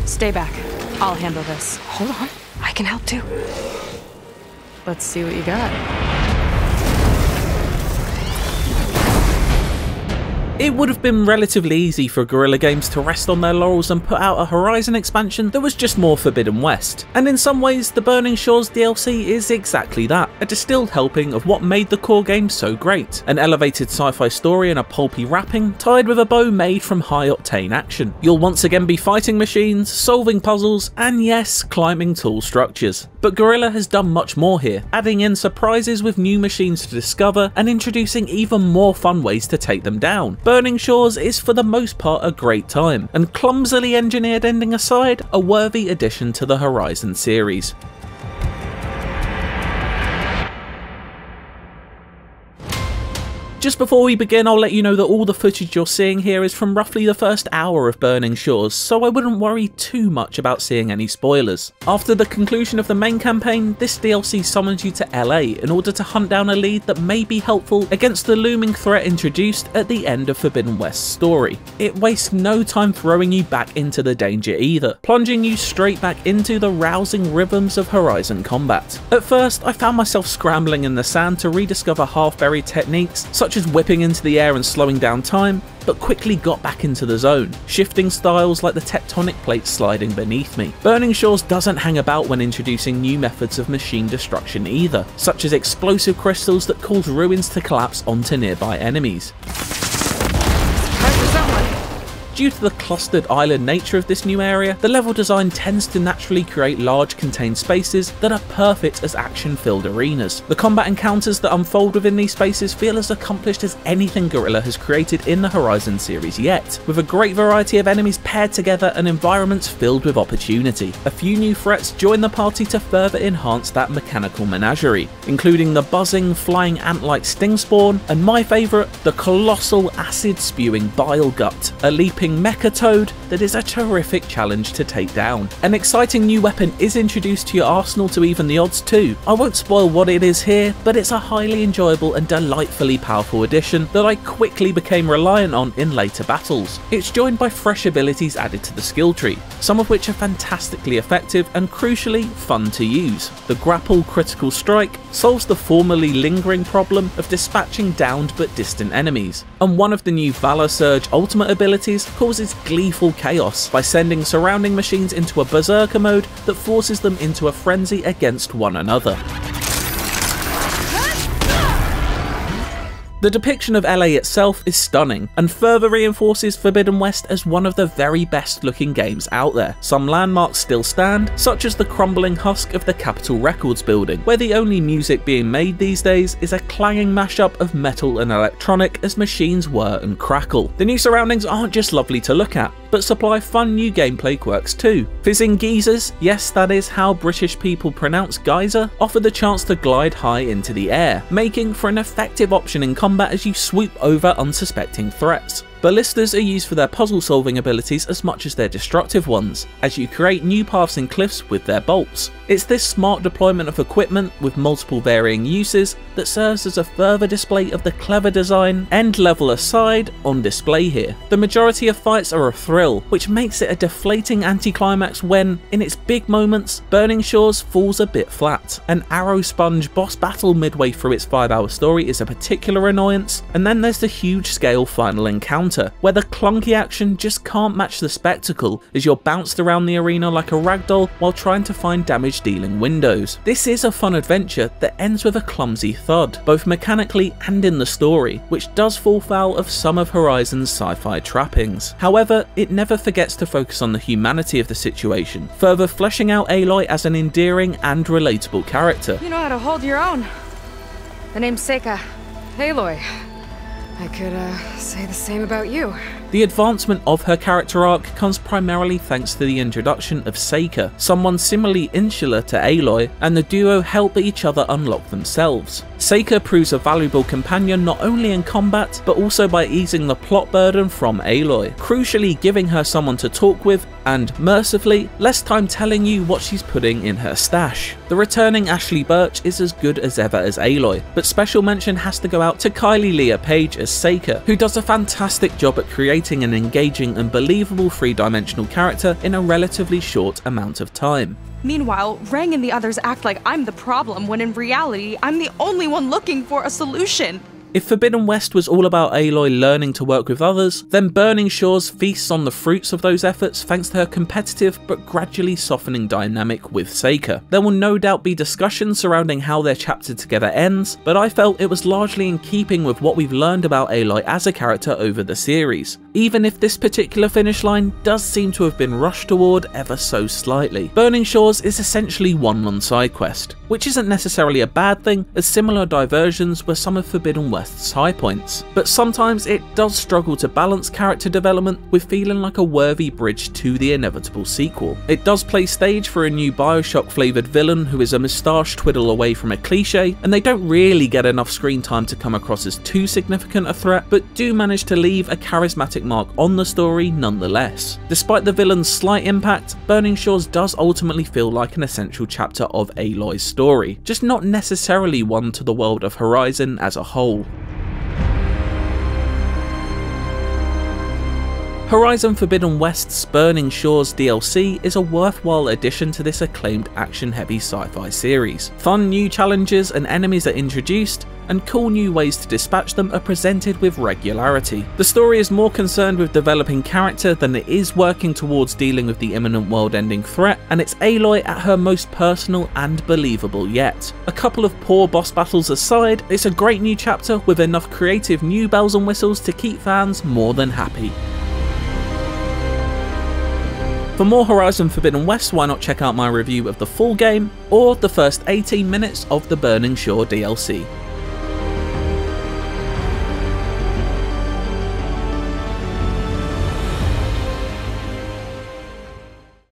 Stay back. I'll handle this. Hold on, I can help too. Let's see what you got. It would have been relatively easy for Guerrilla Games to rest on their laurels and put out a Horizon expansion that was just more Forbidden West. And in some ways, the Burning Shores DLC is exactly that, a distilled helping of what made the core game so great. An elevated sci-fi story and a pulpy wrapping, tied with a bow made from high-octane action. You'll once again be fighting machines, solving puzzles, and yes, climbing tall structures. But Guerrilla has done much more here, adding in surprises with new machines to discover and introducing even more fun ways to take them down. Burning Shores is for the most part a great time, and clumsily engineered ending aside, a worthy addition to the Horizon series. Just before we begin, I'll let you know that all the footage you're seeing here is from roughly the first hour of Burning Shores, so I wouldn't worry too much about seeing any spoilers. After the conclusion of the main campaign, this DLC summons you to LA in order to hunt down a lead that may be helpful against the looming threat introduced at the end of Forbidden West's story. It wastes no time throwing you back into the danger either, plunging you straight back into the rousing rhythms of Horizon combat. At first, I found myself scrambling in the sand to rediscover half-buried techniques, such as whipping into the air and slowing down time, but quickly got back into the zone, shifting styles like the tectonic plates sliding beneath me. Burning Shores doesn't hang about when introducing new methods of machine destruction either, such as explosive crystals that cause ruins to collapse onto nearby enemies. Due to the clustered island nature of this new area, the level design tends to naturally create large contained spaces that are perfect as action-filled arenas. The combat encounters that unfold within these spaces feel as accomplished as anything Guerrilla has created in the Horizon series yet, with a great variety of enemies paired together and environments filled with opportunity. A few new threats join the party to further enhance that mechanical menagerie, including the buzzing, flying ant-like sting spawn, and my favourite, the colossal acid-spewing bile gut, a leaping mecha toad that is a terrific challenge to take down. An exciting new weapon is introduced to your arsenal to even the odds too. I won't spoil what it is here, but it's a highly enjoyable and delightfully powerful addition that I quickly became reliant on in later battles. It's joined by fresh abilities added to the skill tree, some of which are fantastically effective and crucially fun to use. The grapple critical strike solves the formerly lingering problem of dispatching downed but distant enemies, and one of the new Valor Surge ultimate abilities causes gleeful chaos by sending surrounding machines into a berserker mode that forces them into a frenzy against one another. The depiction of LA itself is stunning, and further reinforces Forbidden West as one of the very best looking games out there. Some landmarks still stand, such as the crumbling husk of the Capitol Records building, where the only music being made these days is a clanging mashup of metal and electronic as machines whir and crackle. The new surroundings aren't just lovely to look at, but supply fun new gameplay quirks too. Fizzing geysers, yes that is how British people pronounce geyser, offer the chance to glide high into the air, making for an effective option in combat as you swoop over unsuspecting threats. Ballistas are used for their puzzle solving abilities as much as their destructive ones, as you create new paths in cliffs with their bolts. It's this smart deployment of equipment with multiple varying uses that serves as a further display of the clever design, end level aside, on display here. The majority of fights are a thrill, which makes it a deflating anticlimax when, in its big moments, Burning Shores falls a bit flat. An arrow sponge boss battle midway through its 5-hour story is a particular annoyance, and then there's the huge scale final encounter, where the clunky action just can't match the spectacle as you're bounced around the arena like a ragdoll while trying to find damage dealing windows. This is a fun adventure that ends with a clumsy thud, both mechanically and in the story, which does fall foul of some of Horizon's sci-fi trappings. However, it never forgets to focus on the humanity of the situation, further fleshing out Aloy as an endearing and relatable character. You know how to hold your own. The name's Seika. Aloy. I could, say the same about you. The advancement of her character arc comes primarily thanks to the introduction of Seika, someone similarly insular to Aloy, and the duo help each other unlock themselves. Seika proves a valuable companion not only in combat, but also by easing the plot burden from Aloy, crucially giving her someone to talk with, and, mercifully, less time telling you what she's putting in her stash. The returning Ashley Birch is as good as ever as Aloy, but special mention has to go out to Kylie Leah Page as Seika, who does a fantastic job at creating creating an engaging and believable three-dimensional character in a relatively short amount of time. Meanwhile, Rang and the others act like I'm the problem when in reality, I'm the only one looking for a solution. If Forbidden West was all about Aloy learning to work with others, then Burning Shores feasts on the fruits of those efforts thanks to her competitive but gradually softening dynamic with Seika. There will no doubt be discussions surrounding how their chapter together ends, but I felt it was largely in keeping with what we've learned about Aloy as a character over the series, even if this particular finish line does seem to have been rushed toward ever so slightly. Burning Shores is essentially one long side quest, which isn't necessarily a bad thing, as similar diversions were some of Forbidden West's high points, but sometimes it does struggle to balance character development with feeling like a worthy bridge to the inevitable sequel. It does play stage for a new Bioshock flavoured villain who is a moustache twiddle away from a cliche, and they don't really get enough screen time to come across as too significant a threat, but do manage to leave a charismatic mark on the story nonetheless. Despite the villain's slight impact, Burning Shores does ultimately feel like an essential chapter of Aloy's story, just not necessarily one to the world of Horizon as a whole. Horizon Forbidden West's Burning Shores DLC is a worthwhile addition to this acclaimed action-heavy sci-fi series. Fun new challenges and enemies are introduced, and cool new ways to dispatch them are presented with regularity. The story is more concerned with developing character than it is working towards dealing with the imminent world-ending threat, and it's Aloy at her most personal and believable yet. A couple of poor boss battles aside, it's a great new chapter with enough creative new bells and whistles to keep fans more than happy. For more Horizon Forbidden West, why not check out my review of the full game, or the first 18 minutes of the Burning Shore DLC.